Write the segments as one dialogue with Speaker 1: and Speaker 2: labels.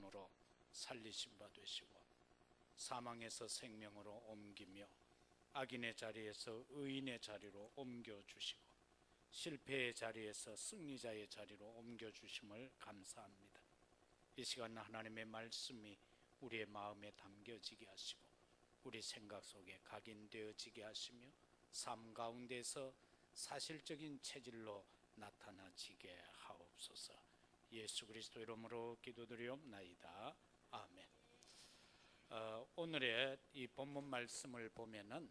Speaker 1: 죽음으로 살리신 바 되시고 사망에서 생명으로 옮기며 악인의 자리에서 의인의 자리로 옮겨주시고 실패의 자리에서 승리자의 자리로 옮겨주심을 감사합니다. 이 시간 하나님의 말씀이 우리의 마음에 담겨지게 하시고 우리 생각 속에 각인되어지게 하시며 삶 가운데서 사실적인 체질로 나타나지게 하옵소서. 예수 그리스도 이름으로 기도드리옵나이다. 아멘. 오늘의 이 본문 말씀을 보면은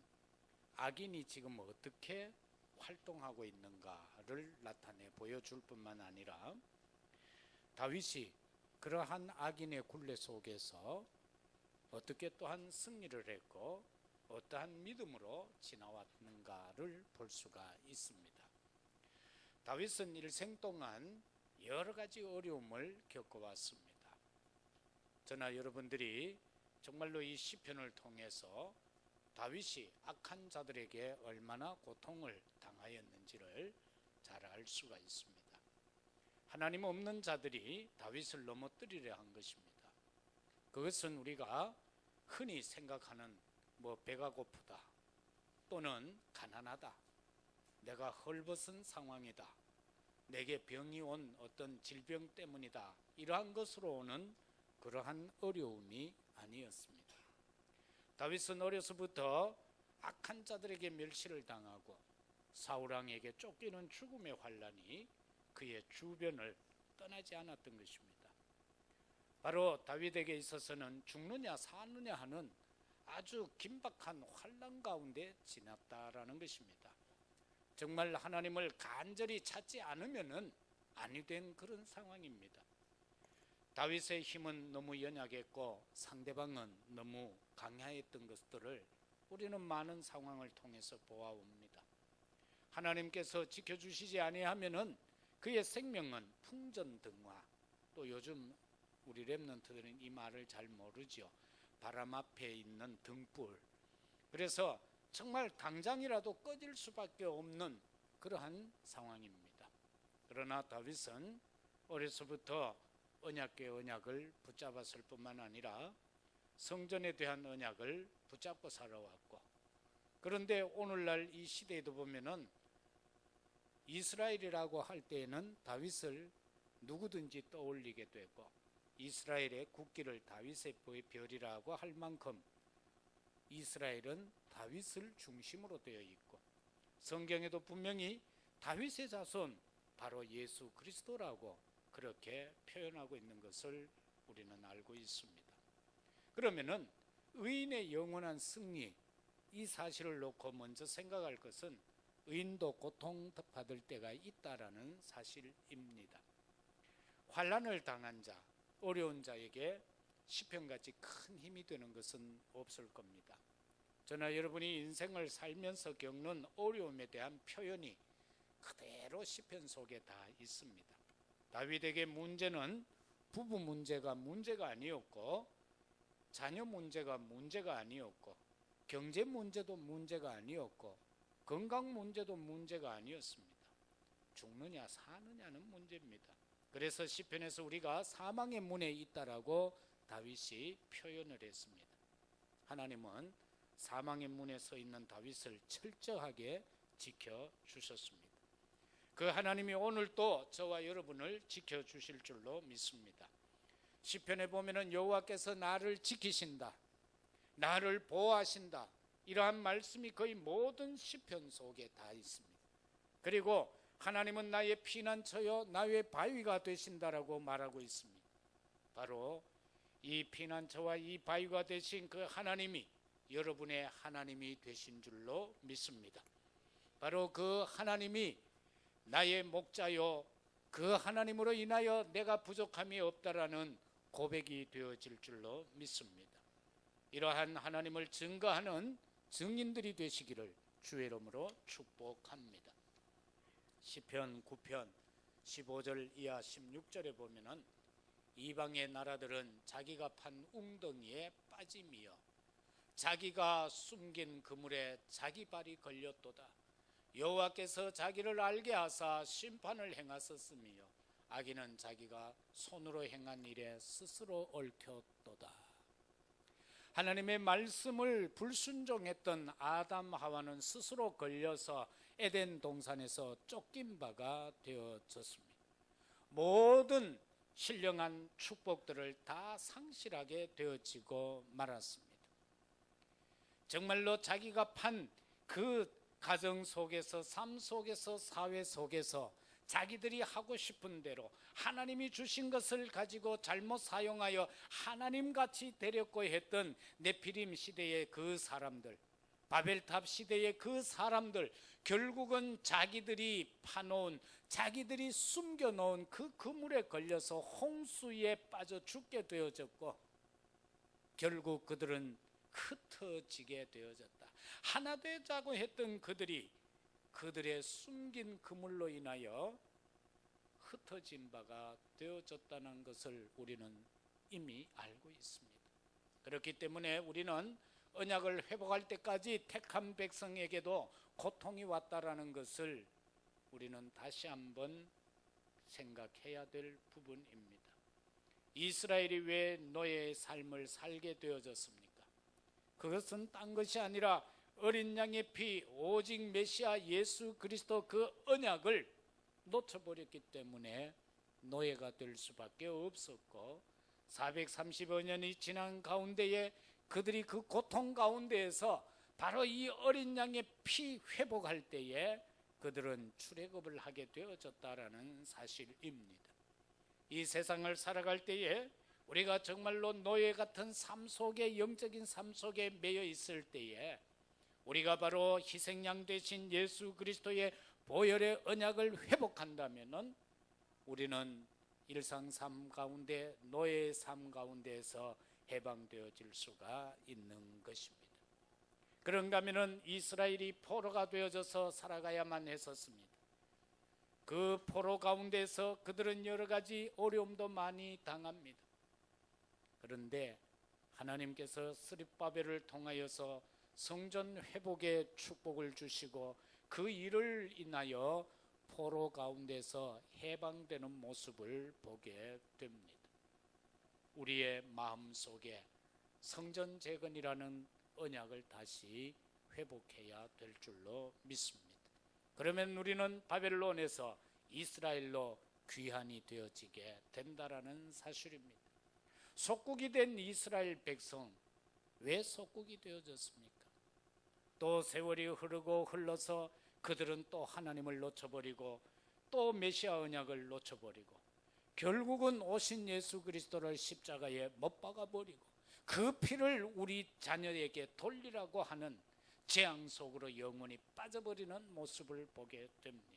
Speaker 1: 악인이 지금 어떻게 활동하고 있는가를 나타내 보여줄 뿐만 아니라 다윗이 그러한 악인의 굴레 속에서 어떻게 또한 승리를 했고 어떠한 믿음으로 지나왔는가를 볼 수가 있습니다. 다윗은 일생 동안 여러 가지 어려움을 겪어왔습니다. 저나 여러분들이 정말로 이 시편을 통해서 다윗이 악한 자들에게 얼마나 고통을 당하였는지를 잘 알 수가 있습니다. 하나님 없는 자들이 다윗을 넘어뜨리려 한 것입니다. 그것은 우리가 흔히 생각하는 배가 고프다 또는 가난하다, 내가 헐벗은 상황이다, 내게 병이 온 어떤 질병 때문이다, 이러한 것으로 오는 그러한 어려움이 아니었습니다. 다윗은 어려서부터 악한 자들에게 멸시를 당하고 사울왕에게 쫓기는 죽음의 환란이 그의 주변을 떠나지 않았던 것입니다. 바로 다윗에게 있어서는 죽느냐 사느냐 하는 아주 긴박한 환란 가운데 지났다라는 것입니다. 정말 하나님을 간절히 찾지 않으면은 아니 된 그런 상황입니다. 다윗의 힘은 너무 연약했고 상대방은 너무 강하였던 것들을 우리는 많은 상황을 통해서 보아옵니다. 하나님께서 지켜주시지 아니하면은 그의 생명은 풍전등화, 또 요즘 우리 렘넌트들은 이 말을 잘 모르죠. 바람 앞에 있는 등불. 그래서 정말 당장이라도 꺼질 수밖에 없는 그러한 상황입니다. 그러나 다윗은 어려서부터 언약궤 언약을 붙잡았을 뿐만 아니라 성전에 대한 언약을 붙잡고 살아왔고, 그런데 오늘날 이 시대에도 보면은 이스라엘이라고 할 때에는 다윗을 누구든지 떠올리게 되고 이스라엘의 국기를 다윗의 별이라고 할 만큼 이스라엘은 다윗을 중심으로 되어 있고 성경에도 분명히 다윗의 자손 바로 예수 그리스도라고 그렇게 표현하고 있는 것을 우리는 알고 있습니다. 그러면은 의인의 영원한 승리, 이 사실을 놓고 먼저 생각할 것은 의인도 고통받을 때가 있다라는 사실입니다. 환난을 당한 자, 어려운 자에게 시편같이 큰 힘이 되는 것은 없을 겁니다. 저나 여러분이 인생을 살면서 겪는 어려움에 대한 표현이 그대로 시편 속에 다 있습니다. 다윗에게 문제는 부부 문제가 아니었고 자녀 문제가 아니었고 경제 문제도 문제가 아니었고 건강 문제도 문제가 아니었습니다. 죽느냐 사느냐는 문제입니다. 그래서 시편에서 우리가 사망의 문에 있다라고 다윗이 표현을 했습니다. 하나님은 사망의 문에 서 있는 다윗을 철저하게 지켜주셨습니다. 그 하나님이 오늘도 저와 여러분을 지켜주실 줄로 믿습니다. 시편에 보면은 여호와께서 나를 지키신다, 나를 보호하신다, 이러한 말씀이 거의 모든 시편 속에 다 있습니다. 그리고 하나님은 나의 피난처요 나의 바위가 되신다라고 말하고 있습니다. 바로 이 피난처와 이 바위가 되신 그 하나님이 여러분의 하나님이 되신 줄로 믿습니다. 바로 그 하나님이 나의 목자요, 그 하나님으로 인하여 내가 부족함이 없다라는 고백이 되어질 줄로 믿습니다. 이러한 하나님을 증거하는 증인들이 되시기를 주의 이름으로 축복합니다. 시편 9편 15절 이하 16절에 보면은 이방의 나라들은 자기가 판 웅덩이에 빠짐이여 자기가 숨긴 그물에 자기 발이 걸렸도다. 여호와께서 자기를 알게 하사 심판을 행하셨으며 악인은 자기가 손으로 행한 일에 스스로 얽혔도다. 하나님의 말씀을 불순종했던 아담 하와는 스스로 걸려서 에덴 동산에서 쫓긴 바가 되어졌습니다. 모든 신령한 축복들을 다 상실하게 되어지고 말았습니다. 정말로 자기가 판 그 가정 속에서, 삶 속에서, 사회 속에서 자기들이 하고 싶은 대로 하나님이 주신 것을 가지고 잘못 사용하여 하나님같이 되려고 했던 네피림 시대의 그 사람들, 바벨탑 시대의 그 사람들, 결국은 자기들이 파놓은, 자기들이 숨겨놓은 그 그물에 걸려서 홍수에 빠져 죽게 되어졌고, 결국 그들은 흩어지게 되어졌다. 하나 되자고 했던 그들이 그들의 숨긴 그물로 인하여 흩어진 바가 되어졌다는 것을 우리는 이미 알고 있습니다. 그렇기 때문에 우리는 언약을 회복할 때까지 택한 백성에게도 고통이 왔다라는 것을 우리는 다시 한번 생각해야 될 부분입니다. 이스라엘이 왜 노예의 삶을 살게 되어졌습니까? 그것은 딴 것이 아니라 어린 양의 피, 오직 메시아 예수 그리스도 그 언약을 놓쳐버렸기 때문에 노예가 될 수밖에 없었고, 430여년이 지난 가운데에 그들이 그 고통 가운데에서 바로 이 어린 양의 피 회복할 때에 그들은 출애굽을 하게 되어졌다라는 사실입니다. 이 세상을 살아갈 때에 우리가 정말로 노예 같은 삶 속에, 영적인 삶 속에 매여 있을 때에 우리가 바로 희생양 되신 예수 그리스도의 보혈의 언약을 회복한다면은 우리는 일상 삶 가운데, 노예의 삶 가운데에서 해방되어질 수가 있는 것입니다. 그런가 하면은 이스라엘이 포로가 되어져서 살아가야만 했었습니다. 그 포로 가운데서 그들은 여러 가지 어려움도 많이 당합니다. 그런데 하나님께서 스립바벨을 통하여서 성전 회복의 축복을 주시고 그 일을 인하여 포로 가운데서 해방되는 모습을 보게 됩니다. 우리의 마음속에 성전 재건이라는 언약을 다시 회복해야 될 줄로 믿습니다. 그러면 우리는 바벨론에서 이스라엘로 귀환이 되어지게 된다라는 사실입니다. 속국이 된 이스라엘 백성, 왜 속국이 되어졌습니까? 또 세월이 흐르고 흘러서 그들은 또 하나님을 놓쳐버리고 또 메시아 언약을 놓쳐버리고 결국은 오신 예수 그리스도를 십자가에 못 박아버리고 그 피를 우리 자녀에게 돌리라고 하는 재앙 속으로 영원히 빠져버리는 모습을 보게 됩니다.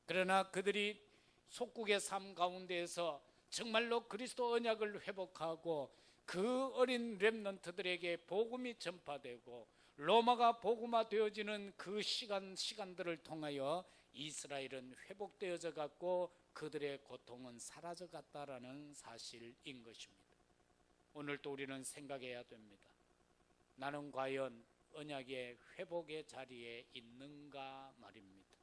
Speaker 1: 그러나 그들이 속국의 삶 가운데에서 정말로 그리스도 언약을 회복하고 그 어린 렘넌트들에게 복음이 전파되고 로마가 복음화 되어지는 그 시간들을 통하여 이스라엘은 회복되어져 갔고 그들의 고통은 사라져 갔다라는 사실인 것입니다. 오늘도 우리는 생각해야 됩니다. 나는 과연 언약의 회복의 자리에 있는가 말입니다.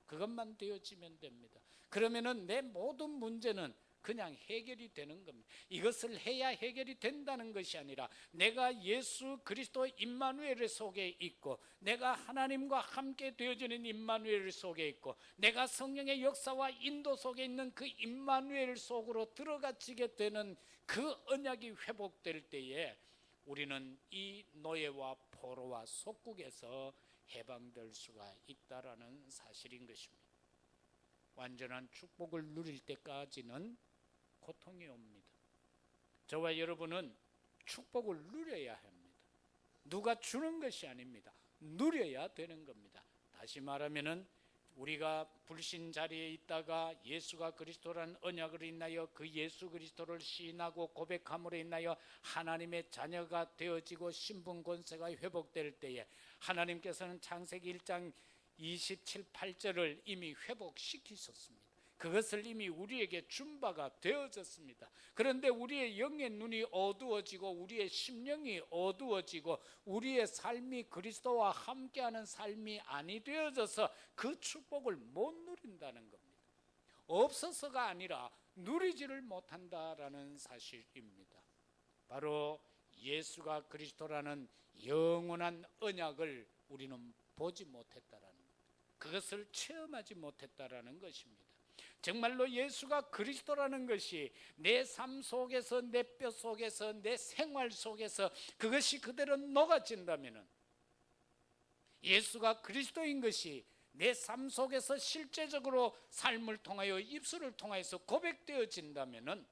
Speaker 1: 그것만 되어지면 됩니다. 그러면은 내 모든 문제는 그냥 해결이 되는 겁니다. 이것을 해야 해결이 된다는 것이 아니라 내가 예수 그리스도 임마누엘 속에 있고 내가 하나님과 함께 되어지는 임마누엘 속에 있고 내가 성령의 역사와 인도 속에 있는 그 임마누엘 속으로 들어가지게 되는 그 언약이 회복될 때에 우리는 이 노예와 포로와 속국에서 해방될 수가 있다라는 사실인 것입니다. 완전한 축복을 누릴 때까지는 고통이 옵니다. 저와 여러분은 축복을 누려야 합니다. 누가 주는 것이 아닙니다. 누려야 되는 겁니다. 다시 말하면은 우리가 불신 자리에 있다가 예수가 그리스도라는 언약을 인하여 그 예수 그리스도를 시인하고 고백함으로 인하여 하나님의 자녀가 되어지고 신분 권세가 회복될 때에 하나님께서는 창세기 1장 27, 8절을 이미 회복시키셨습니다. 그것을 이미 우리에게 준 바가 되어졌습니다. 그런데 우리의 영의 눈이 어두워지고 우리의 심령이 어두워지고 우리의 삶이 그리스도와 함께하는 삶이 아니 되어져서 그 축복을 못 누린다는 겁니다. 없어서가 아니라 누리지를 못한다라는 사실입니다. 바로 예수가 그리스도라는 영원한 언약을 우리는 보지 못했다라는 것, 그것을 체험하지 못했다라는 것입니다. 정말로 예수가 그리스도라는 것이 내 삶 속에서, 내 뼈 속에서, 내 생활 속에서 그것이 그대로 녹아진다면, 예수가 그리스도인 것이 내 삶 속에서 실제적으로 삶을 통하여, 입술을 통해서 고백되어진다면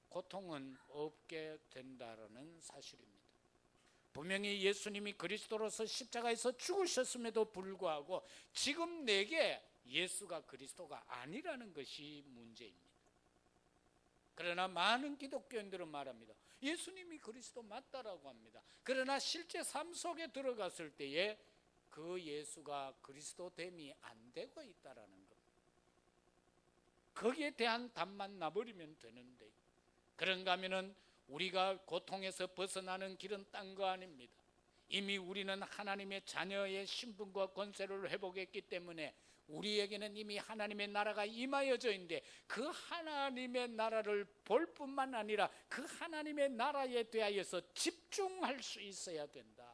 Speaker 1: 고통은 없게 된다는 사실입니다. 분명히 예수님이 그리스도로서 십자가에서 죽으셨음에도 불구하고 지금 내게 예수가 그리스도가 아니라는 것이 문제입니다. 그러나 많은 기독교인들은 말합니다. 예수님이 그리스도 맞다라고 합니다. 그러나 실제 삶 속에 들어갔을 때에 그 예수가 그리스도됨이 안 되고 있다라는 겁니다. 거기에 대한 답만 나버리면 되는데, 그런가 하면은 우리가 고통에서 벗어나는 길은 딴 거 아닙니다. 이미 우리는 하나님의 자녀의 신분과 권세를 회복했기 때문에 우리에게는 이미 하나님의 나라가 임하여져 있는데, 그 하나님의 나라를 볼 뿐만 아니라 그 하나님의 나라에 대하여서 집중할 수 있어야 된다.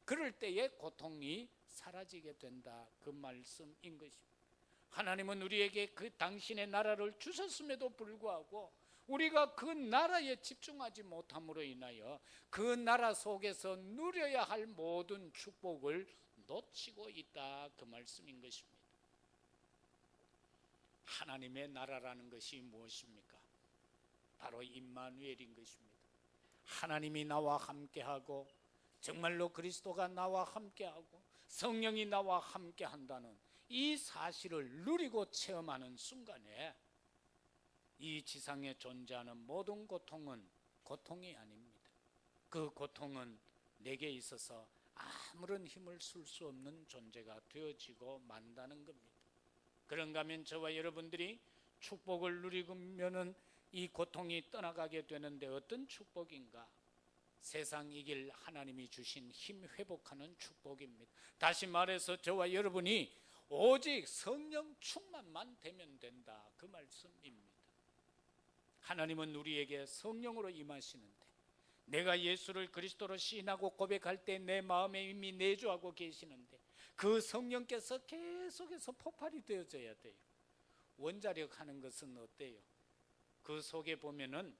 Speaker 1: 그럴 때에 고통이 사라지게 된다, 그 말씀인 것입니다. 하나님은 우리에게 그 당신의 나라를 주셨음에도 불구하고 우리가 그 나라에 집중하지 못함으로 인하여 그 나라 속에서 누려야 할 모든 축복을 놓치고 있다, 그 말씀인 것입니다. 하나님의 나라라는 것이 무엇입니까? 바로 임마누엘인 것입니다. 하나님이 나와 함께하고, 정말로 그리스도가 나와 함께하고 성령이 나와 함께한다는 이 사실을 누리고 체험하는 순간에 이 지상에 존재하는 모든 고통은 고통이 아닙니다. 그 고통은 내게 있어서 아무런 힘을 쓸 수 없는 존재가 되어지고 만다는 겁니다. 그런가 하면 저와 여러분들이 축복을 누리면은 이 고통이 떠나가게 되는데, 어떤 축복인가? 세상 이길 하나님이 주신 힘 회복하는 축복입니다. 다시 말해서 저와 여러분이 오직 성령 충만만 되면 된다, 그 말씀입니다. 하나님은 우리에게 성령으로 임하시는데, 내가 예수를 그리스도로 시인하고 고백할 때 내 마음에 이미 내주하고 계시는데 그 성령께서 계속해서 폭발이 되어져야 돼요. 원자력 하는 것은 어때요? 그 속에 보면은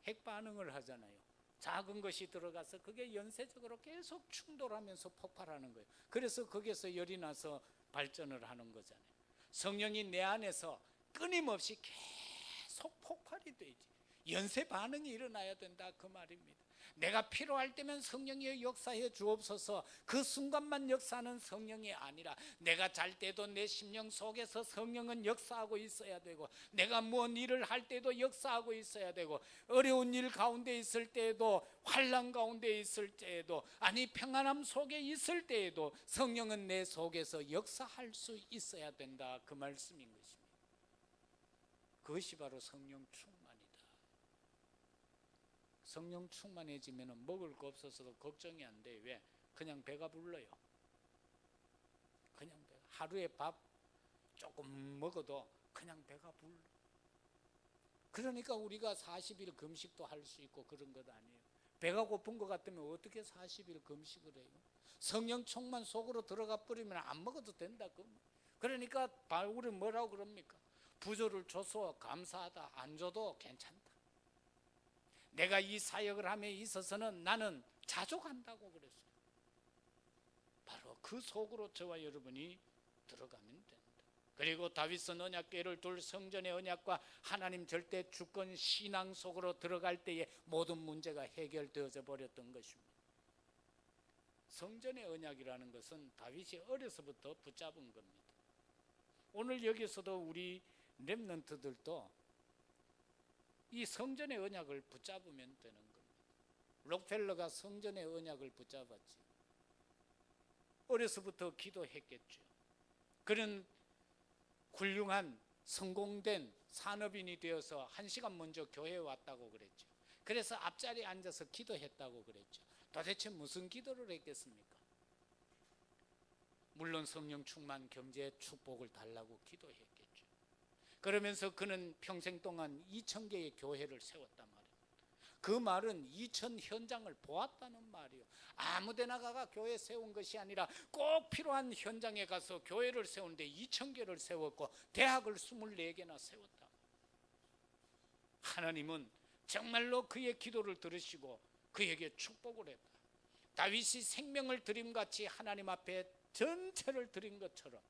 Speaker 1: 핵반응을 하잖아요. 작은 것이 들어가서 그게 연쇄적으로 계속 충돌하면서 폭발하는 거예요. 그래서 거기에서 열이 나서 발전을 하는 거잖아요. 성령이 내 안에서 끊임없이 계속 폭발이 되지, 연쇄 반응이 일어나야 된다, 그 말입니다. 내가 필요할 때면 성령이 역사해 주옵소서, 그 순간만 역사하는 성령이 아니라 내가 잘 때도 내 심령 속에서 성령은 역사하고 있어야 되고, 내가 뭔 일을 할 때도 역사하고 있어야 되고, 어려운 일 가운데 있을 때에도, 환난 가운데 있을 때에도, 아니 평안함 속에 있을 때에도 성령은 내 속에서 역사할 수 있어야 된다, 그 말씀인 것입니다. 그것이 바로 성령 충만이다. 성령 충만해지면 먹을 거 없어서도 걱정이 안 돼. 왜? 그냥 배가 불러요. 그냥 배가, 하루에 밥 조금 먹어도 그냥 배가 불러. 그러니까 우리가 40일 금식도 할 수 있고 그런 것 아니에요. 배가 고픈 것 같으면 어떻게 40일 금식을 해요? 성령 충만 속으로 들어가 버리면 안 먹어도 된다. 그러니까 바울은 뭐라고 그럽니까? 부조를 줘서 감사하다, 안 줘도 괜찮다. 내가 이 사역을 함에 있어서는 나는 자족한다고 그랬어요. 바로 그 속으로 저와 여러분이 들어가면 된다. 그리고 다윗은 언약궤를 둘 성전의 언약과 하나님 절대 주권 신앙 속으로 들어갈 때에 모든 문제가 해결되어져 버렸던 것입니다. 성전의 언약이라는 것은 다윗이 어려서부터 붙잡은 겁니다. 오늘 여기서도 우리 렘넌트들도 이 성전의 언약을 붙잡으면 되는 겁니다. 록펠러가 성전의 언약을 붙잡았지. 어려서부터 기도했겠죠. 그는 훌륭한 성공된 산업인이 되어서 1시간 먼저 교회에 왔다고 그랬죠. 그래서 앞자리에 앉아서 기도했다고 그랬죠. 도대체 무슨 기도를 했겠습니까? 물론 성령 충만 경제 축복을 달라고 기도했겠죠. 그러면서 그는 평생 동안 2,000개의 교회를 세웠단 말이에요. 그 말은 2,000 현장을 보았다는 말이에요. 아무데나 가가 교회 세운 것이 아니라 꼭 필요한 현장에 가서 교회를 세우는데 2,000개를 세웠고 대학을 24개나 세웠다. 하나님은 정말로 그의 기도를 들으시고 그에게 축복을 했다. 다윗이 생명을 드림같이 하나님 앞에 전체를 드린 것처럼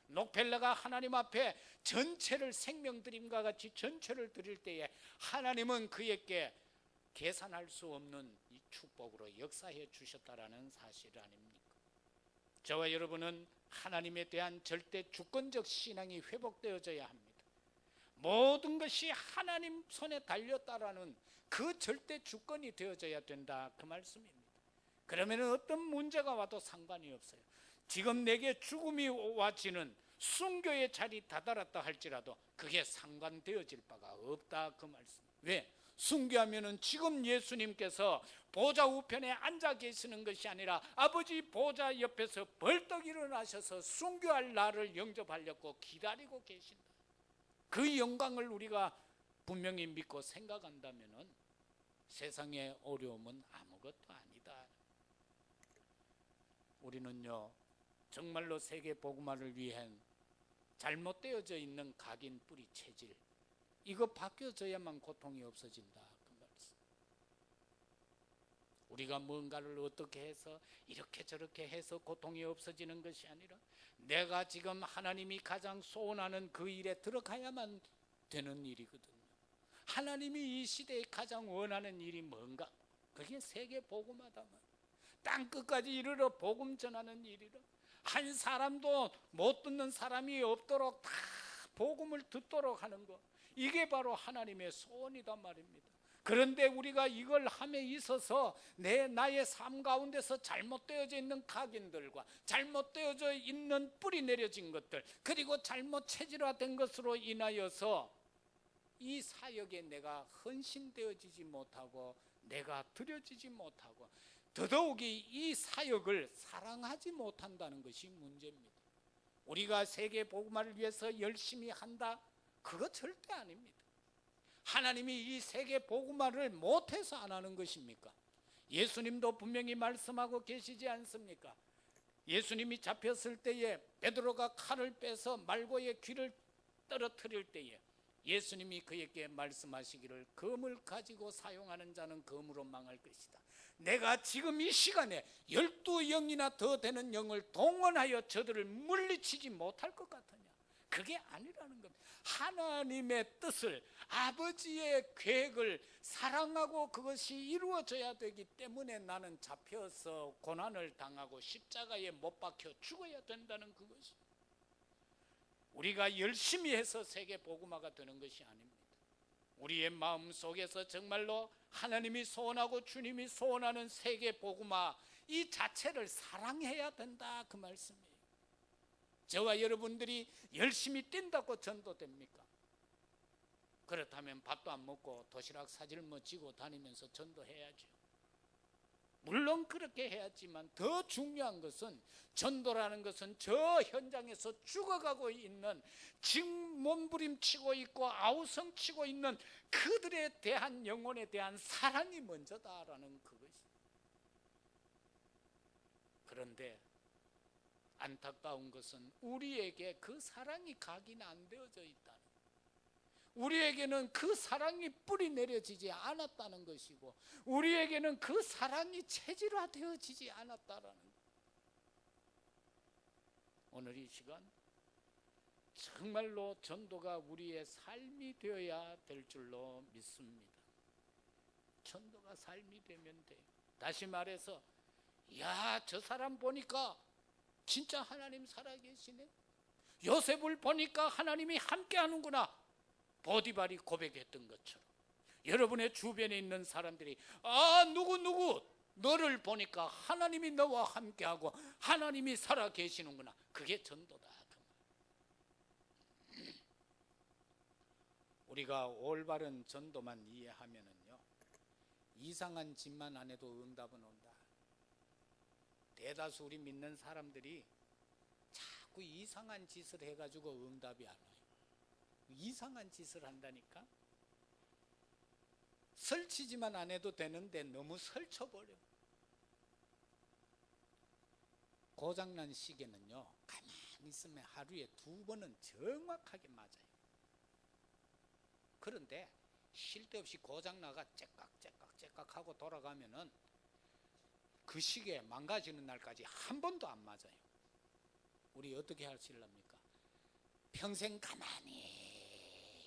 Speaker 1: 록펠러가 하나님 앞에 전체를 생명 드림과 같이 전체를 드릴 때에 하나님은 그에게 계산할 수 없는 이 축복으로 역사해 주셨다라는 사실 아닙니까? 저와 여러분은 하나님에 대한 절대 주권적 신앙이 회복되어져야 합니다. 모든 것이 하나님 손에 달렸다라는 그 절대 주권이 되어져야 된다, 그 말씀입니다. 그러면 어떤 문제가 와도 상관이 없어요. 지금 내게 죽음이 와지는 순교의 자리 다다랐다 할지라도 그게 상관되어질 바가 없다, 그 말씀. 왜? 순교하면은 지금 예수님께서 보좌 우편에 앉아 계시는 것이 아니라 아버지 보좌 옆에서 벌떡 일어나셔서 순교할 날을 영접하려고 기다리고 계신다. 그 영광을 우리가 분명히 믿고 생각한다면은 세상의 어려움은 아무것도 아니다. 우리는요, 정말로 세계 복음화를 위한 잘못되어져 있는 각인 뿌리 체질, 이거 바뀌어져야만 고통이 없어진다, 그 말씀. 우리가 뭔가를 어떻게 해서 이렇게 저렇게 해서 고통이 없어지는 것이 아니라 내가 지금 하나님이 가장 소원하는 그 일에 들어가야만 되는 일이거든요. 하나님이 이 시대에 가장 원하는 일이 뭔가? 그게 세계 복음화다. 땅 끝까지 이르러 복음 전하는 일이라. 한 사람도 못 듣는 사람이 없도록 다 복음을 듣도록 하는 것, 이게 바로 하나님의 소원이단 말입니다. 그런데 우리가 이걸 함에 있어서 나의 삶 가운데서 잘못되어져 있는 각인들과 잘못되어져 있는 뿌리 내려진 것들, 그리고 잘못 체질화된 것으로 인하여서 이 사역에 내가 헌신되어지지 못하고 내가 드려지지 못하고 더더욱이 이 사역을 사랑하지 못한다는 것이 문제입니다. 우리가 세계 복음화를 위해서 열심히 한다? 그거 절대 아닙니다. 하나님이 이 세계 복음화를 못해서 안 하는 것입니까? 예수님도 분명히 말씀하고 계시지 않습니까? 예수님이 잡혔을 때에 베드로가 칼을 빼서 말고의 귀를 떨어뜨릴 때에 예수님이 그에게 말씀하시기를 검을 가지고 사용하는 자는 검으로 망할 것이다. 내가 지금 이 시간에 12영이나 더 되는 영을 동원하여 저들을 물리치지 못할 것 같으냐? 그게 아니라는 겁니다. 하나님의 뜻을, 아버지의 계획을 사랑하고 그것이 이루어져야 되기 때문에 나는 잡혀서 고난을 당하고 십자가에 못 박혀 죽어야 된다는 그것이, 우리가 열심히 해서 세계 복음화가 되는 것이 아닙니다. 우리의 마음 속에서 정말로 하나님이 소원하고 주님이 소원하는 세계 복음화 이 자체를 사랑해야 된다, 그 말씀이에요. 저와 여러분들이 열심히 뛴다고 전도됩니까? 그렇다면 밥도 안 먹고 도시락 사질머 쥐고 다니면서 전도해야죠. 물론 그렇게 해야지만 더 중요한 것은, 전도라는 것은 저 현장에서 죽어가고 있는, 지금 몸부림치고 있고 아우성치고 있는 그들에 대한 영혼에 대한 사랑이 먼저다라는 그것이. 그런데 안타까운 것은 우리에게 그 사랑이 각인 안 되어져 있다는, 우리에게는 그 사랑이 뿌리 내려지지 않았다는 것이고, 우리에게는 그 사랑이 체질화되어지지 않았다라는 것. 오늘 이 시간 정말로 전도가 우리의 삶이 되어야 될 줄로 믿습니다. 전도가 삶이 되면 돼요. 다시 말해서, 야, 저 사람 보니까 진짜 하나님 살아계시네. 요셉을 보니까 하나님이 함께하는구나. 보디발이 고백했던 것처럼 여러분의 주변에 있는 사람들이, 아, 누구 너를 보니까 하나님이 너와 함께하고 하나님이 살아계시는구나. 그게 전도다. 우리가 올바른 전도만 이해하면은요, 이상한 짓만 안 해도 응답은 온다. 대다수 우리 믿는 사람들이 자꾸 이상한 짓을 해가지고 응답이 안 와요. 이상한 짓을 한다니까. 설치지만 안 해도 되는데 너무 설쳐버려. 고장난 시계는요, 가만히 있으면 하루에 2번은 정확하게 맞아요. 그런데 쉴 데 없이 고장나가 째깍 하고 돌아가면은 그 시계 망가지는 날까지 한 번도 안 맞아요. 우리 어떻게 하실랍니까? 평생 가만히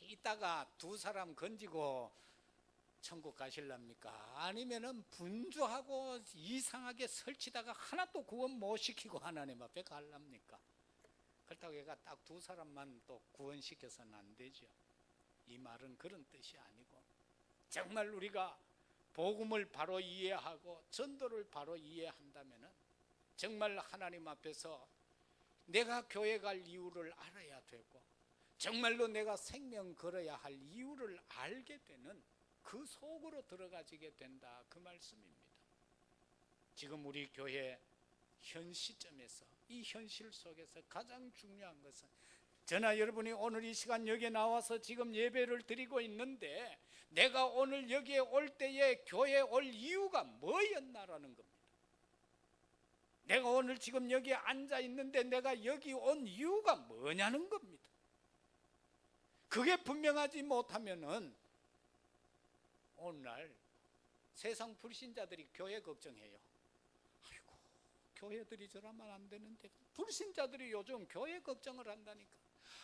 Speaker 1: 있다가 2 사람 건지고 천국 가실랍니까? 아니면은 분주하고 이상하게 설치다가 하나도 구원 못 시키고 하나님 앞에 갈랍니까? 그렇다고 얘가 딱 2 사람만 또 구원시켜서는 안 되죠. 이 말은 그런 뜻이 아니고, 정말 우리가 복음을 바로 이해하고 전도를 바로 이해한다면은 정말 하나님 앞에서 내가 교회 갈 이유를 알아야 되고, 정말로 내가 생명 걸어야 할 이유를 알게 되는 그 속으로 들어가지게 된다, 그 말씀입니다. 지금 우리 교회 현 시점에서, 이 현실 속에서 가장 중요한 것은, 저나 여러분이 오늘 이 시간 여기에 나와서 지금 예배를 드리고 있는데 내가 오늘 여기에 올 때에 교회에 올 이유가 뭐였나라는 겁니다. 내가 오늘 지금 여기에 앉아 있는데 내가 여기 온 이유가 뭐냐는 겁니다. 그게 분명하지 못하면은 오늘날 세상 불신자들이 교회 걱정해요. 아이고, 교회들이 저러면 안 되는데. 불신자들이 요즘 교회 걱정을 한다니까.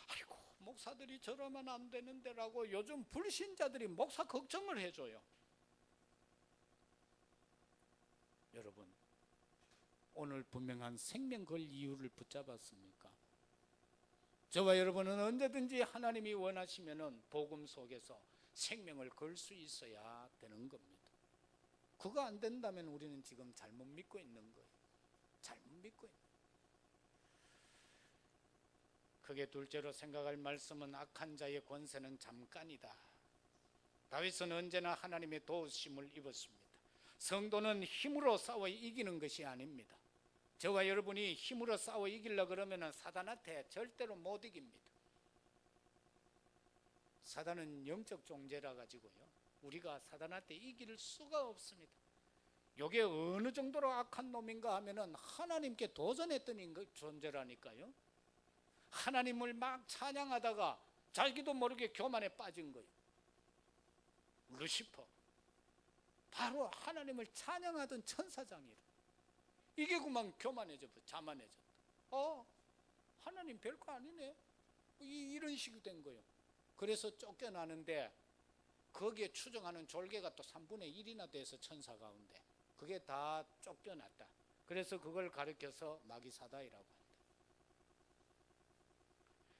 Speaker 1: 아이고, 목사들이 저러면 안 되는데 라고 요즘 불신자들이 목사 걱정을 해줘요. 여러분, 오늘 분명한 생명 걸 이유를 붙잡았습니까? 저와 여러분은 언제든지 하나님이 원하시면은 복음 속에서 생명을 걸 수 있어야 되는 겁니다. 그거 안 된다면 우리는 지금 잘못 믿고 있는 거예요. 잘못 믿고 있는 거예요. 크게 둘째로 생각할 말씀은 악한 자의 권세는 잠깐이다. 다윗은 언제나 하나님의 도우심을 입었습니다. 성도는 힘으로 싸워 이기는 것이 아닙니다. 저와 여러분이 힘으로 싸워 이기려고 그러면 사단한테 절대로 못 이깁니다. 사단은 영적 존재라 가지고요, 우리가 사단한테 이길 수가 없습니다. 이게 어느 정도로 악한 놈인가 하면은 하나님께 도전했던 존재라니까요. 하나님을 막 찬양하다가 자기도 모르게 교만에 빠진 거예요. 루시퍼, 바로 하나님을 찬양하던 천사장이라. 이게 그만 교만해져, 자만해졌다. 하나님 별거 아니네, 이런 식이 된 거예요. 그래서 쫓겨나는데 거기에 추정하는 졸개가 또 3분의 1이나 돼서 천사 가운데 그게 다 쫓겨났다. 그래서 그걸 가르쳐서 마귀사다이라고 한다.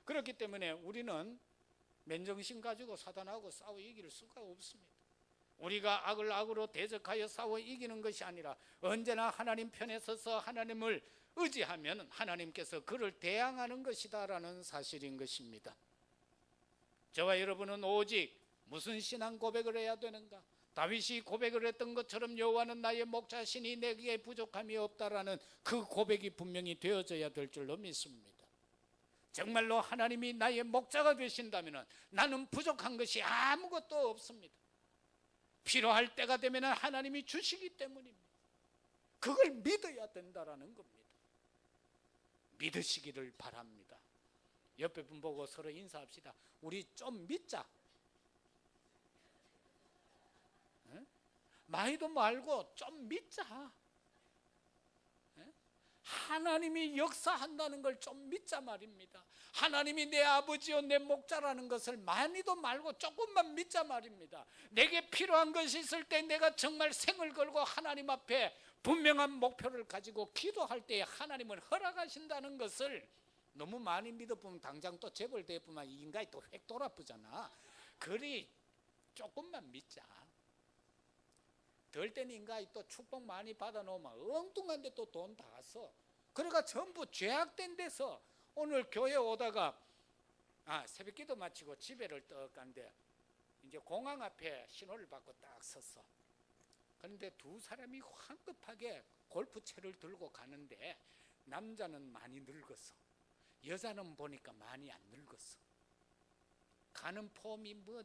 Speaker 1: 그렇기 때문에 우리는 맨정신 가지고 사단하고 싸워 이길 수가 없습니다. 우리가 악을 악으로 대적하여 싸워 이기는 것이 아니라 언제나 하나님 편에 서서 하나님을 의지하면 하나님께서 그를 대항하는 것이다라는 사실인 것입니다. 저와 여러분은 오직 무슨 신앙 고백을 해야 되는가? 다윗이 고백을 했던 것처럼 여호와는 나의 목자시니 내게 부족함이 없다라는 그 고백이 분명히 되어져야 될 줄로 믿습니다. 정말로 하나님이 나의 목자가 되신다면 나는 부족한 것이 아무것도 없습니다. 필요할 때가 되면 하나님이 주시기 때문입니다. 그걸 믿어야 된다라는 겁니다. 믿으시기를 바랍니다. 옆에 분 보고 서로 인사합시다. 우리 좀 믿자. 많이도 말고 좀 믿자. 하나님이 역사한다는 걸 좀 믿자 말입니다. 하나님이 내 아버지요 내 목자라는 것을 많이도 말고 조금만 믿자 말입니다. 내게 필요한 것이 있을 때 내가 정말 생을 걸고 하나님 앞에 분명한 목표를 가지고 기도할 때 하나님은 허락하신다는 것을 너무 많이 믿어보면 당장 또 재벌 되어보면 이 인간이 또 획 돌아쁘잖아. 그리 조금만 믿자. 덜 땐 인간이 또 축복 많이 받아놓으면 엉뚱한데 또 돈 다 써. 그러니까 전부 죄악된 데서 오늘 교회 오다가 새벽기도 마치고 집에를 떡 간데 이제 공항 앞에 신호를 받고 딱 섰어. 그런데 2 사람이 황급하게 골프채를 들고 가는데 남자는 많이 늙었어. 여자는 보니까 많이 안 늙었어. 가는 폼이 뭐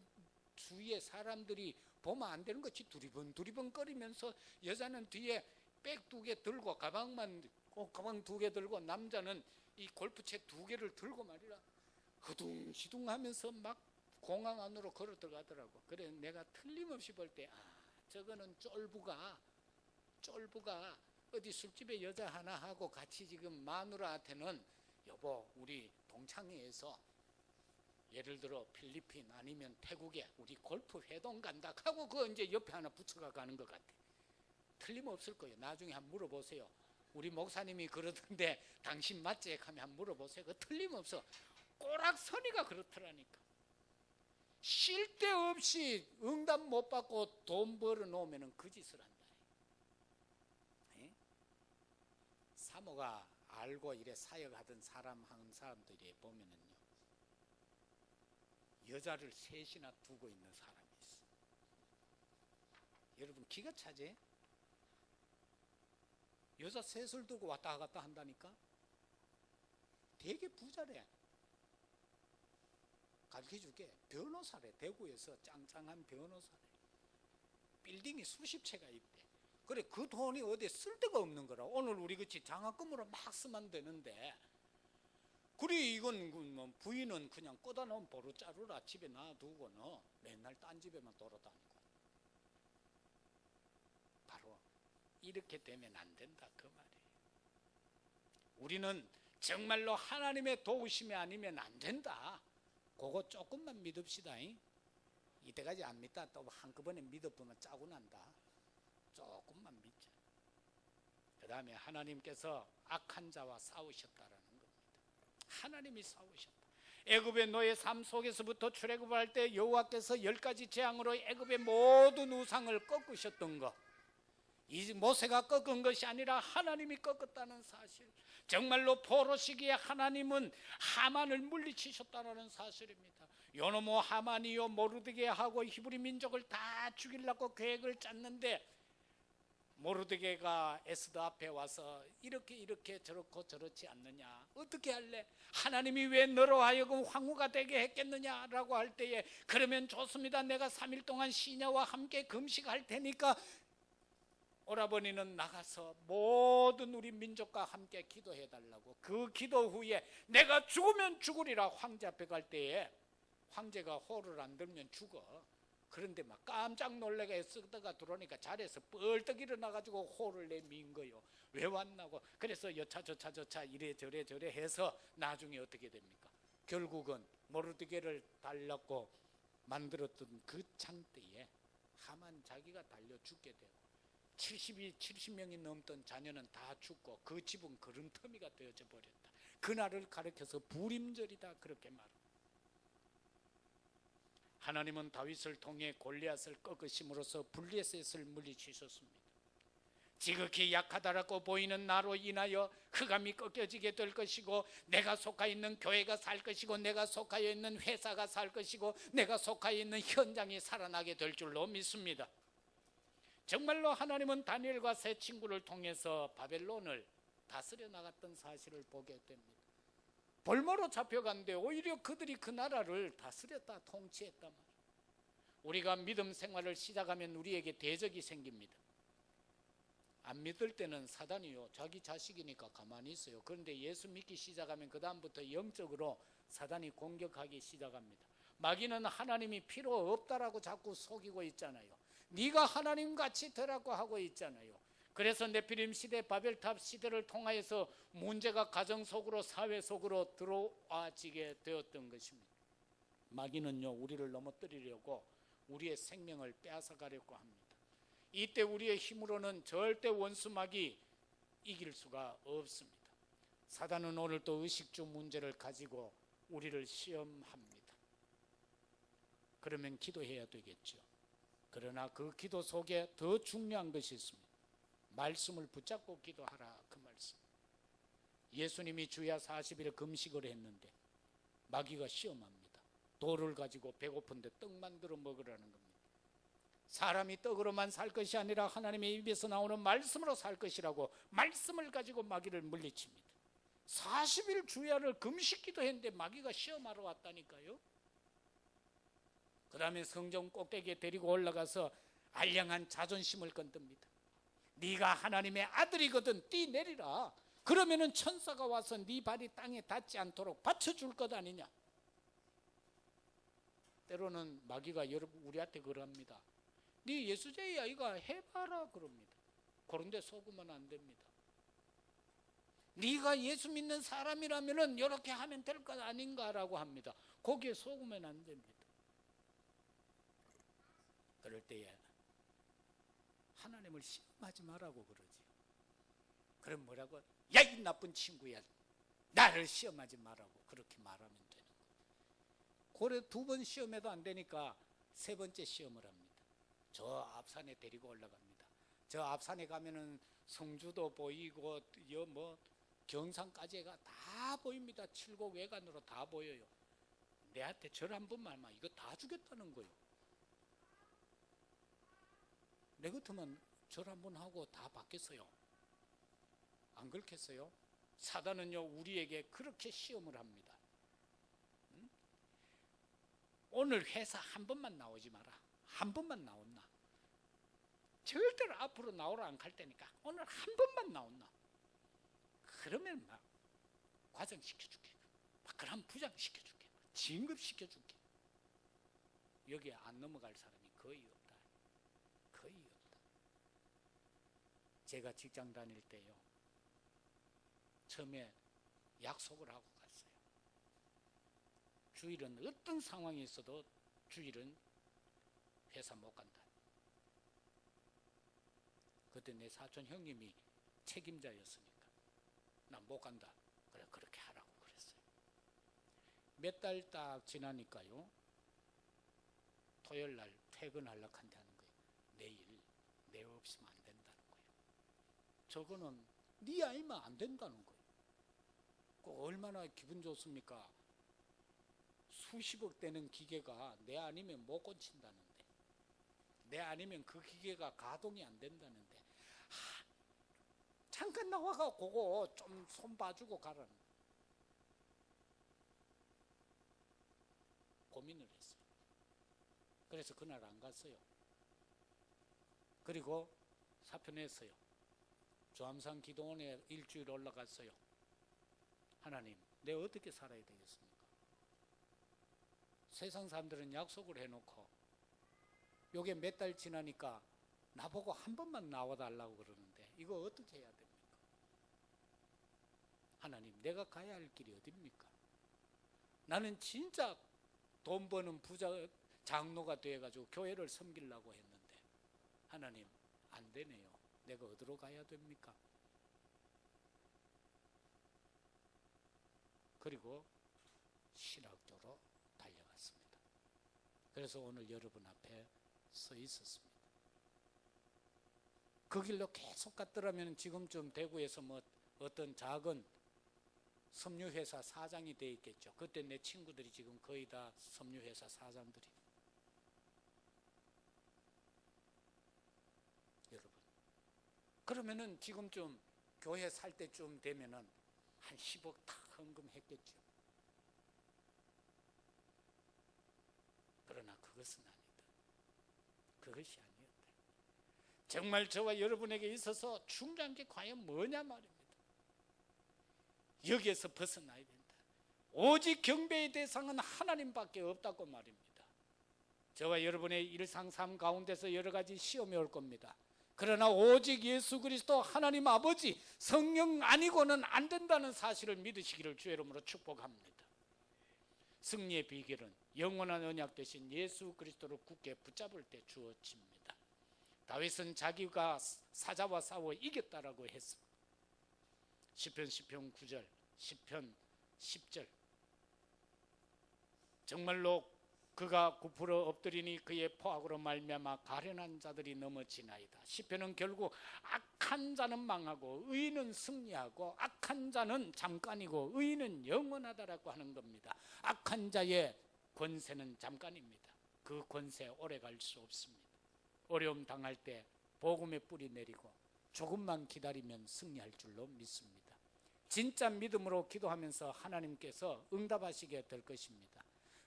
Speaker 1: 주위에 사람들이 보면 안 되는 것이 두리번 거리면서 여자는 뒤에 백 2개 들고 가방 2개 들고 남자는 이 골프채 2개를 들고 말이라 허둥시둥 하면서 막 공항 안으로 걸어 들어가더라고. 그래 내가 틀림없이 볼 때 저거는 쫄부가 어디 술집에 여자 하나 하고 같이 지금 마누라한테는 여보 우리 동창회에서 예를 들어 필리핀 아니면 태국에 우리 골프 회동 간다 하고 그거 이제 옆에 하나 붙여가 가는 것 같아. 틀림없을 거예요. 나중에 한번 물어보세요. 우리 목사님이 그러던데 당신 맞지? 하면 한번 물어보세요. 그 틀림없어. 꼬락서니가 그렇더라니까. 쉴 데 없이 응답 못 받고 돈 벌어 놓으면 그 짓을 한다. 사모가 알고 이래 사역하던 한 사람들이 보면은요, 여자를 셋이나 두고 있는 사람이 있어. 여러분 기가 차지? 여자 셋을 두고 왔다 갔다 한다니까? 되게 부자래. 가르쳐줄게. 변호사래. 대구에서 짱짱한 변호사래. 빌딩이 수십 채가 있대. 그래 그 돈이 어디에 쓸 데가 없는 거라. 오늘 우리 그치 장학금으로 막 쓰면 되는데, 그래 이건 뭐 부인은 그냥 꺼다 놓은 보루자루라 집에 놔두고는 맨날 딴 집에만 돌아다니고. 바로 이렇게 되면 안 된다 그 말이에요. 우리는 정말로 하나님의 도우심이 아니면 안 된다. 그거 조금만 믿읍시다. 이때까지 안 믿다 또 한꺼번에 믿어보면 짜고 난다. 조금만 믿자. 그 다음에 하나님께서 악한 자와 싸우셨다라는 겁니다. 하나님이 싸우셨다. 애굽의 노예 삶 속에서부터 출애굽할 때 여호와께서 10가지 재앙으로 애굽의 모든 우상을 꺾으셨던 것, 이 모세가 꺾은 것이 아니라 하나님이 꺾었다는 사실, 정말로 포로 시기에 하나님은 하만을 물리치셨다는 사실입니다. 요노모 하만이요 모르드게하고 히브리 민족을 다 죽이려고 계획을 짰는데, 모르드게가 에스더 앞에 와서 이렇게 저렇고 저렇지 않느냐, 어떻게 할래? 하나님이 왜 너로 하여금 황후가 되게 했겠느냐라고 할 때에, 그러면 좋습니다. 내가 3일 동안 시녀와 함께 금식할 테니까 오라버니는 나가서 모든 우리 민족과 함께 기도해 달라고. 그 기도 후에 내가 죽으면 죽으리라 황제 앞에 갈 때에, 황제가 호를 안 들면 죽어. 그런데 막 깜짝 놀래가 에스더가 들어오니까 자리에서 뻘떡 일어나가지고 호를 내민 거요. 왜 왔나고. 그래서 여차저차 이래저래 해서 나중에 어떻게 됩니까? 결국은 모르드게를 달라고 만들었던 그 창때에 하만 자기가 달려 죽게 되고, 70명이 넘던 자녀는 다 죽고 그 집은 그름터미가 되어져 버렸다. 그날을 가리켜서 부림절이다 그렇게 말합니다. 하나님은 다윗을 통해 골리앗을 꺾으심으로써 블레셋을 물리치셨습니다. 지극히 약하다라고 보이는 나로 인하여 흑암이 꺾여지게 될 것이고, 내가 속하 있는 교회가 살 것이고, 내가 속하여 있는 회사가 살 것이고, 내가 속하여 있는 현장이 살아나게 될 줄로 믿습니다. 정말로 하나님은 다니엘과 세 친구를 통해서 바벨론을 다스려 나갔던 사실을 보게 됩니다. 볼모로 잡혀간데 오히려 그들이 그 나라를 다스렸다, 통치했단 말이에요. 우리가 믿음 생활을 시작하면 우리에게 대적이 생깁니다. 안 믿을 때는 사단이요, 자기 자식이니까 가만히 있어요. 그런데 예수 믿기 시작하면 그 다음부터 영적으로 사단이 공격하기 시작합니다. 마귀는 하나님이 필요 없다라고 자꾸 속이고 있잖아요. 네가 하나님같이 되라고 하고 있잖아요. 그래서 네피림 시대, 바벨탑 시대를 통하여서 문제가 가정 속으로, 사회 속으로 들어와지게 되었던 것입니다. 마귀는요, 우리를 넘어뜨리려고 우리의 생명을 빼앗아가려고 합니다. 이때 우리의 힘으로는 절대 원수 마귀 이길 수가 없습니다. 사단은 오늘도 의식주 문제를 가지고 우리를 시험합니다. 그러면 기도해야 되겠죠. 그러나 그 기도 속에 더 중요한 것이 있습니다. 말씀을 붙잡고 기도하라, 그 말씀. 예수님이 주야 40일 금식을 했는데 마귀가 시험합니다. 돌을 가지고 배고픈데 떡 만들어 먹으라는 겁니다. 사람이 떡으로만 살 것이 아니라 하나님의 입에서 나오는 말씀으로 살 것이라고 말씀을 가지고 마귀를 물리칩니다. 40일 주야를 금식 기도했는데 마귀가 시험하러 왔다니까요. 그 다음에 성전 꼭대기에 데리고 올라가서 알량한 자존심을 건듭니다. 네가 하나님의 아들이거든 뛰내리라. 그러면은 천사가 와서 네 발이 땅에 닿지 않도록 받쳐줄 것 아니냐. 때로는 마귀가 우리한테 그럽니다. 네 예수제야 이거 해봐라 그럽니다. 그런데 속으면 안 됩니다. 네가 예수 믿는 사람이라면은 이렇게 하면 될 것 아닌가라고 합니다. 거기에 속으면 안 됩니다. 그럴 때에 하나님을 시험하지 말라고 그러지요. 그럼 뭐라고? 야, 이 나쁜 친구야, 나를 시험하지 말라고 그렇게 말하면 되는 거예요. 고래 2번 시험해도 안 되니까 3번째 시험을 합니다. 저 앞산에 데리고 올라갑니다. 저 앞산에 가면은 성주도 보이고 경산까지가 다 보입니다. 칠곡 외관으로 다 보여요. 내한테 절 한 번만 하면 이거 다 주겠다는 거예요. 내 같으면 절 한 번 하고 다 받겠어요. 안 그렇겠어요? 사단은요 우리에게 그렇게 시험을 합니다. 응? 오늘 회사 한 번만 나오지 마라. 한 번만 나온나? 절대로 앞으로 나오라 안 갈 테니까 오늘 한 번만 나온나? 그러면 막 과장시켜줄게. 막 그럼 부장시켜줄게. 진급시켜줄게. 여기에 안 넘어갈 사람이 거의 없다. 거의 없다. 제가 직장 다닐 때요, 처음에 약속을 하고 갔어요. 주일은 어떤 상황이 있어도 주일은 회사 못 간다. 그때 내 사촌 형님이 책임자였으니까 난 못 간다. 그래 그렇게 하라고 그랬어요. 몇 달 딱 지나니까요, 토요일 날 퇴근하려고 한다는 거예요. 내일 내 없으면 안 된다는 거예요. 저거는 네 아니면 안 된다는 거예요. 얼마나 기분 좋습니까? 수십억 되는 기계가 내 아니면 못 고친다는데, 내 아니면 그 기계가 가동이 안 된다는데, 잠깐 나와가 그거 좀 손 봐주고 가라는 고민을 했어요. 그래서 그날 안 갔어요. 그리고 사표 냈어요. 조암산 기도원에 일주일 올라갔어요. 하나님, 내가 어떻게 살아야 되겠습니까? 세상 사람들은 약속을 해놓고 요게 몇 달 지나니까 나보고 한 번만 나와달라고 그러는데 이거 어떻게 해야 됩니까? 하나님, 내가 가야 할 길이 어딥니까? 나는 진짜 돈 버는 부자 장로가 돼가지고 교회를 섬기려고 했는데 하나님, 안 되네요. 내가 어디로 가야 됩니까? 그리고 신학교로 달려갔습니다. 그래서 오늘 여러분 앞에 서 있었습니다. 그 길로 계속 갔더라면 지금쯤 대구에서 어떤 작은 섬유회사 사장이 돼 있겠죠. 그때 내 친구들이 지금 거의 다 섬유회사 사장들이. 여러분, 그러면은 지금쯤 교회 살 때쯤 되면은 한 10억 다 헌금했겠죠. 그러나 그것은 아니다. 그것이 아니었다. 정말 저와 여러분에게 있어서 중요한 게 과연 뭐냐 말입니다. 여기에서 벗어나야 된다. 오직 경배의 대상은 하나님밖에 없다고 말입니다. 저와 여러분의 일상 삶 가운데서 여러 가지 시험이 올 겁니다. 그러나 오직 예수 그리스도 하나님 아버지 성령 아니고는 안 된다는 사실을 믿으시기를 주의 이름으로 축복합니다. 승리의 비결은 영원한 언약 되신 예수 그리스도를 굳게 붙잡을 때 주어집니다. 다윗은 자기가 사자와 싸워 이겼다라고 했습니다. 시편 10편 9절, 시편 10절. 정말로 그가 굽으러 엎드리니 그의 포악으로 말미암아 가련한 자들이 넘어지나이다. 시편은 결국 악한 자는 망하고 의인은 승리하고 악한 자는 잠깐이고 의인은 영원하다라고 하는 겁니다. 악한 자의 권세는 잠깐입니다. 그 권세 오래 갈 수 없습니다. 어려움 당할 때 복음의 뿌리 내리고 조금만 기다리면 승리할 줄로 믿습니다. 진짜 믿음으로 기도하면서 하나님께서 응답하시게 될 것입니다.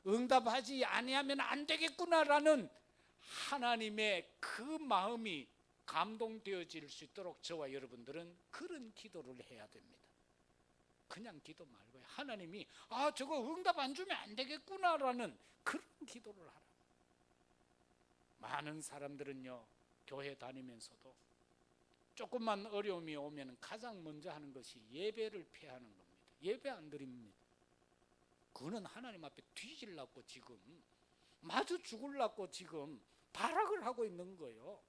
Speaker 1: 응답하지 아니하면 안 되겠구나라는 하나님의 그 마음이 감동되어질 수 있도록 저와 여러분들은 그런 기도를 해야 됩니다. 그냥 기도 말고요. 하나님이 저거 응답 안 주면 안 되겠구나라는 그런 기도를 하라. 많은 사람들은요, 교회 다니면서도 조금만 어려움이 오면 가장 먼저 하는 것이 예배를 패하는 겁니다. 예배 안 드립니다. 그거는 하나님 앞에 뒤질라고 지금 마주 죽을라고 지금 발악을 하고 있는 거예요.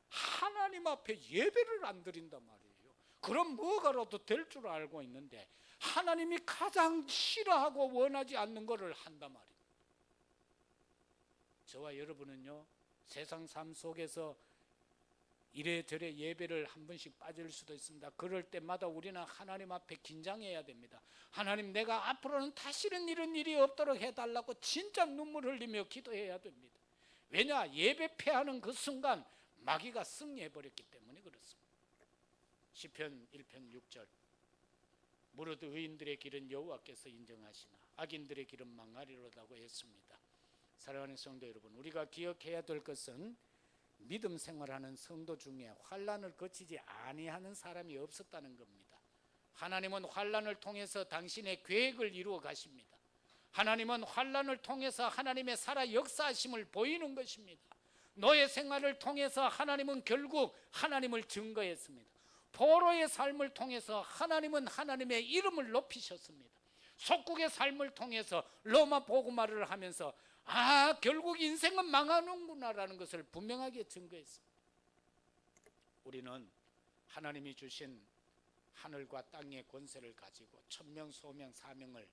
Speaker 1: 하나님 앞에 예배를 안 드린단 말이에요. 그럼 뭐가라도 될 줄 알고 있는데 하나님이 가장 싫어하고 원하지 않는 것을 한단 말이에요. 저와 여러분은요, 세상 삶 속에서 이래저래 예배를 한 번씩 빠질 수도 있습니다. 그럴 때마다 우리는 하나님 앞에 긴장해야 됩니다. 하나님, 내가 앞으로는 다시는 이런 일이 없도록 해달라고 진짜 눈물 흘리며 기도해야 됩니다. 왜냐? 예배 패하는 그 순간 마귀가 승리해버렸기 때문에 그렇습니다. 시편 1편 6절, 무릇 의인들의 길은 여호와께서 인정하시나 악인들의 길은 망하리로다고 했습니다. 사랑하는 성도 여러분, 우리가 기억해야 될 것은 믿음 생활하는 성도 중에 환난을 거치지 아니하는 사람이 없었다는 겁니다. 하나님은 환난을 통해서 당신의 계획을 이루어 가십니다. 하나님은 환난을 통해서 하나님의 살아 역사하심을 보이는 것입니다. 노예 생활을 통해서 하나님은 결국 하나님을 증거했습니다. 포로의 삶을 통해서 하나님은 하나님의 이름을 높이셨습니다. 속국의 삶을 통해서 로마 복음화를 하면서 결국 인생은 망하는구나라는 것을 분명하게 증거했습니다. 우리는 하나님이 주신 하늘과 땅의 권세를 가지고 천명, 소명, 사명을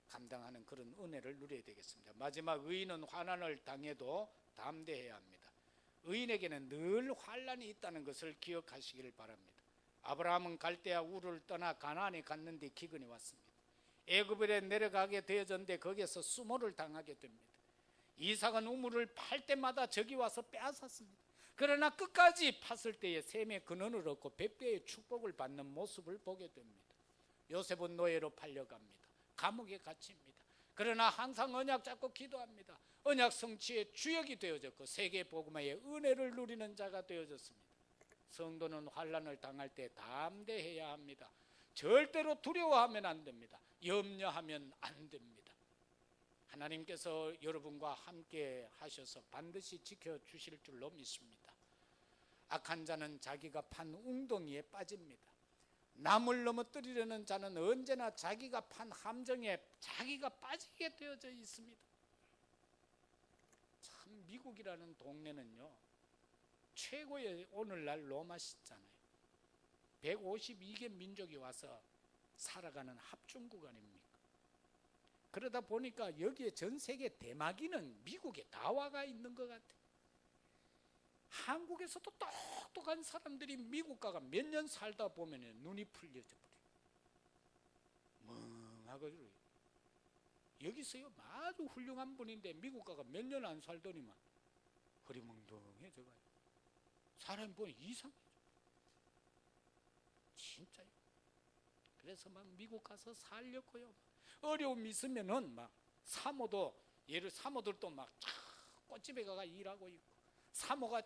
Speaker 1: 감당하는 그런 은혜를 누려야 되겠습니다. 마지막, 의인은 환난을 당해도 담대해야 합니다. 의인에게는 늘 환난이 있다는 것을 기억하시기를 바랍니다. 아브라함은 갈대아 우르를 떠나 가나안에 갔는데 기근이 왔습니다. 애굽에 내려가게 되어졌는데 거기에서 수모를 당하게 됩니다. 이삭은 우물을 팔 때마다 적이 와서 빼앗았습니다. 그러나 끝까지 팠을 때에 샘의 근원을 얻고 100배의 축복을 받는 모습을 보게 됩니다. 요셉은 노예로 팔려갑니다. 감옥에 갇힙니다. 그러나 항상 언약 잡고 기도합니다. 언약 성취의 주역이 되어졌고 세계 복음화의 은혜를 누리는 자가 되어졌습니다. 성도는 환난을 당할 때 담대해야 합니다. 절대로 두려워하면 안 됩니다. 염려하면 안 됩니다. 하나님께서 여러분과 함께 하셔서 반드시 지켜주실 줄로 믿습니다. 악한 자는 자기가 판 웅덩이에 빠집니다. 남을 넘어뜨리려는 자는 언제나 자기가 판 함정에 자기가 빠지게 되어져 있습니다. 참, 미국이라는 동네는요, 최고의 오늘날 로마시잖아요. 152개 민족이 와서 살아가는 합중 구간입니까? 그러다 보니까 여기에 전 세계 대마귀는 미국에 다 와가 있는 것 같아요. 한국에서도 똑똑한 사람들이 미국 가가 몇 년 살다 보면 눈이 풀려져 버려요. 멍하고 여기서요, 아주 훌륭한 분인데 미국 가가 몇 년 안 살더니만 흐리멍덩해져가요. 사람 보니 이상해져. 진짜요. 그래서 막 미국 가서 살렸고요. 어려움이 있으면은 막 사모들도 막 꽃집에 가가 일하고 있고, 사모가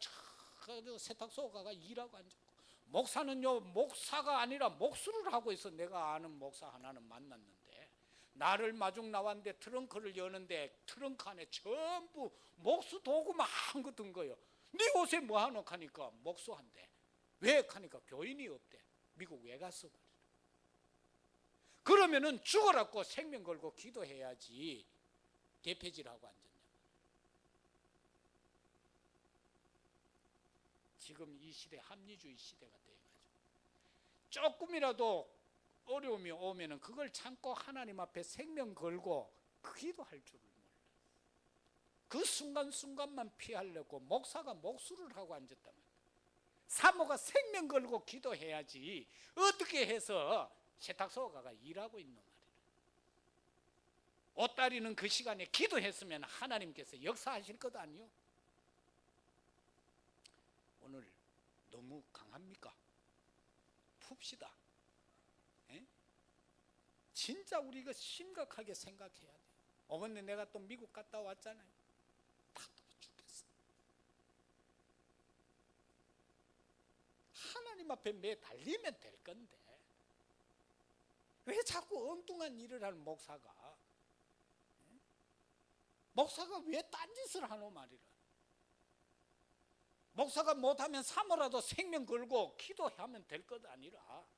Speaker 1: 세탁소 가가 일하고 앉았고, 목사는요, 목사가 아니라 목수를 하고 있어. 내가 아는 목사 하나는 만났는데 나를 마중 나왔는데 트렁크를 여는데 트렁크 안에 전부 목수 도구만 한거 든 거예요. 네 옷에 뭐 하노 하니까 목수한대. 왜 하니까 교인이 없대. 미국 왜 갔어? 그러면은 죽어라고 생명 걸고 기도해야지 개폐질하고 앉았냐. 지금 이 시대 합리주의 시대가 돼가지고 조금이라도 어려움이 오면은 그걸 참고 하나님 앞에 생명 걸고 기도할 줄을 몰라요. 그 순간순간만 피하려고 목사가 목수를 하고 앉았다면, 사모가 생명 걸고 기도해야지 어떻게 해서 세탁소 가가 일하고 있는 말이에요. 옷다리는 그 시간에 기도했으면 하나님께서 역사하실 것 아니요? 오늘 너무 강합니까? 풉시다. 진짜 우리가 심각하게 생각해야 돼요. 어머니 내가 또 미국 갔다 왔잖아요. 답답해 죽겠어. 하나님 앞에 매달리면 될 건데 왜 자꾸 엉뚱한 일을 하는 목사가 왜 딴짓을 하노 말이라. 목사가 못하면 사모라도 생명 걸고 기도하면 될 것 아니라.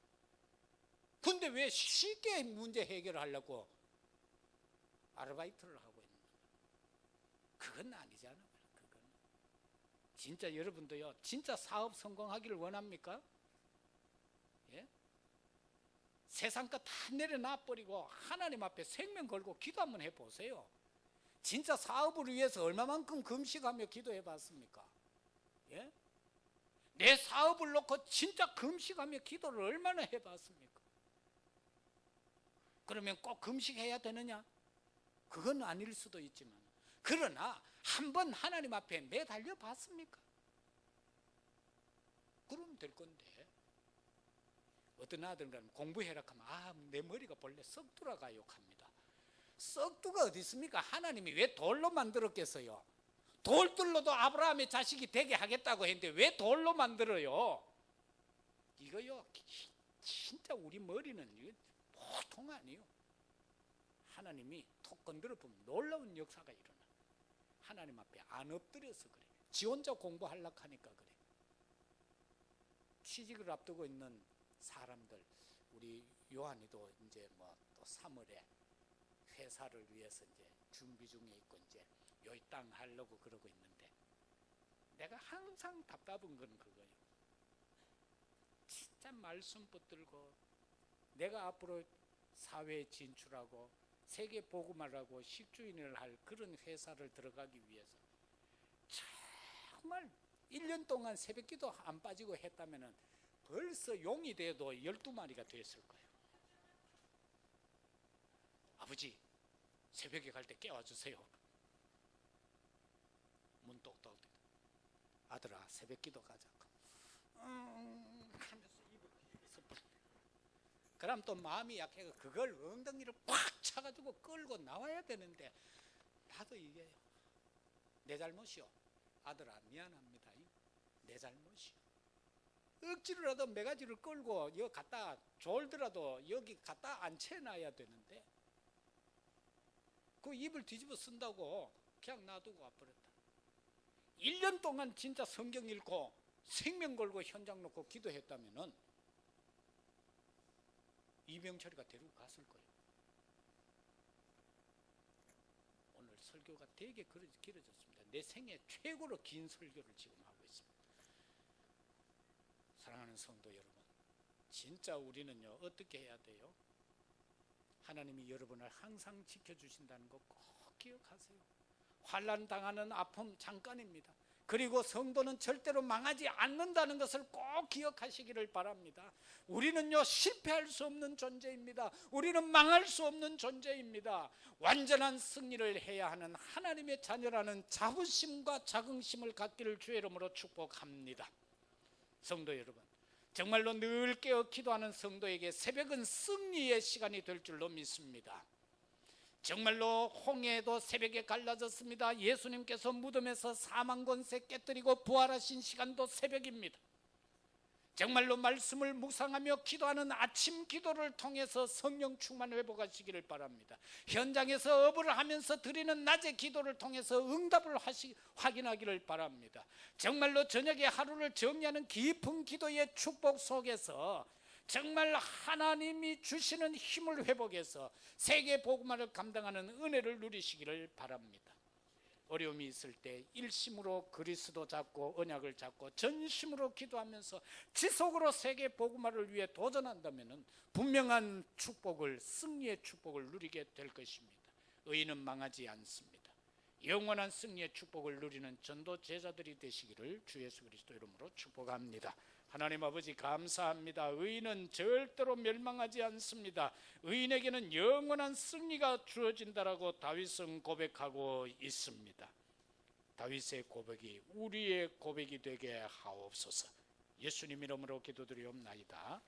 Speaker 1: 근데 왜 쉽게 문제 해결하려고 아르바이트를 하고 있는 거야? 그건 아니잖아요. 그건. 진짜 여러분도요, 진짜 사업 성공하기를 원합니까? 예? 세상 거 다 내려놔버리고 하나님 앞에 생명 걸고 기도 한번 해보세요. 진짜 사업을 위해서 얼마만큼 금식하며 기도해 봤습니까? 예? 내 사업을 놓고 진짜 금식하며 기도를 얼마나 해봤습니까? 그러면 꼭 금식해야 되느냐? 그건 아닐 수도 있지만, 그러나 한번 하나님 앞에 매달려 봤습니까? 그러면 될 건데. 어떤 아들은 공부해라 하면 내 머리가 본래 썩두라가 욕합니다. 썩두가 어디 있습니까? 하나님이 왜 돌로 만들었겠어요? 돌들로도 아브라함의 자식이 되게 하겠다고 했는데 왜 돌로 만들어요? 이거요, 진짜 우리 머리는 보통 아니에요. 하나님이 톡 건드려 보면 놀라운 역사가 일어나. 하나님 앞에 안 엎드려서 그래. 지 혼자 공부하려고 하니까 그래. 취직을 앞두고 있는 사람들, 우리 요한이도 이제 또 3월에 회사를 위해서 이제 준비 중에 있고 이제 여기 땅 하려고 그러고 있는데, 내가 항상 답답한 건 그거예요. 진짜 말씀 붙들고 내가 앞으로 사회에 진출하고 세계 복음화라고 식주인을 할 그런 회사를 들어가기 위해서 정말 1년 동안 새벽기도 안 빠지고 했다면 벌써 용이 돼도 12마리가 됐을 거예요. 아버지, 새벽에 갈 때 깨워주세요. 문 똑똑. 아들아, 새벽기도 가자. 하면서 입을 뒤집어서 그럼 또 마음이 약해서 그걸 엉덩이를 꽉 차가지고 끌고 나와야 되는데, 나도 이게 내 잘못이요. 아들아, 미안합니다. 내 잘못이요. 억지로라도 매가지를 끌고 여기 갖다 졸더라도 여기 갖다 앉혀놔야 되는데, 그 입을 뒤집어 쓴다고 그냥 놔두고 와버렸다. 1년 동안 진짜 성경 읽고 생명 걸고 현장 놓고 기도했다면은 이병철이가 데리고 갔을 거예요. 오늘 설교가 되게 길어졌습니다. 내 생애 최고로 긴 설교를 지금 하고 있습니다. 사랑하는 성도 여러분, 진짜 우리는요, 어떻게 해야 돼요? 하나님이 여러분을 항상 지켜주신다는 거 꼭 기억하세요. 환난 당하는 아픔 잠깐입니다. 그리고 성도는 절대로 망하지 않는다는 것을 꼭 기억하시기를 바랍니다. 우리는요, 실패할 수 없는 존재입니다. 우리는 망할 수 없는 존재입니다. 완전한 승리를 해야 하는 하나님의 자녀라는 자부심과 자긍심을 갖기를 주의 이름으로 축복합니다. 성도 여러분, 정말로 늘 깨어 기도하는 성도에게 새벽은 승리의 시간이 될 줄로 믿습니다. 정말로 홍해도 새벽에 갈라졌습니다. 예수님께서 무덤에서 사망 권세 깨뜨리고 부활하신 시간도 새벽입니다. 정말로 말씀을 묵상하며 기도하는 아침 기도를 통해서 성령 충만 회복하시기를 바랍니다. 현장에서 업을 하면서 드리는 낮의 기도를 통해서 응답을 확인하기를 바랍니다. 정말로 저녁에 하루를 정리하는 깊은 기도의 축복 속에서 정말 하나님이 주시는 힘을 회복해서 세계 복음화를 감당하는 은혜를 누리시기를 바랍니다. 어려움이 있을 때 일심으로 그리스도 잡고 언약을 잡고 전심으로 기도하면서 지속으로 세계 복음화를 위해 도전한다면 분명한 축복을, 승리의 축복을 누리게 될 것입니다. 의인은 망하지 않습니다. 영원한 승리의 축복을 누리는 전도 제자들이 되시기를 주 예수 그리스도 이름으로 축복합니다. 하나님 아버지 감사합니다. 의인은 절대로 멸망하지 않습니다. 의인에게는 영원한 승리가 주어진다라고 다윗은 고백하고 있습니다. 다윗의 고백이 우리의 고백이 되게 하옵소서. 예수님 이름으로 기도드리옵나이다.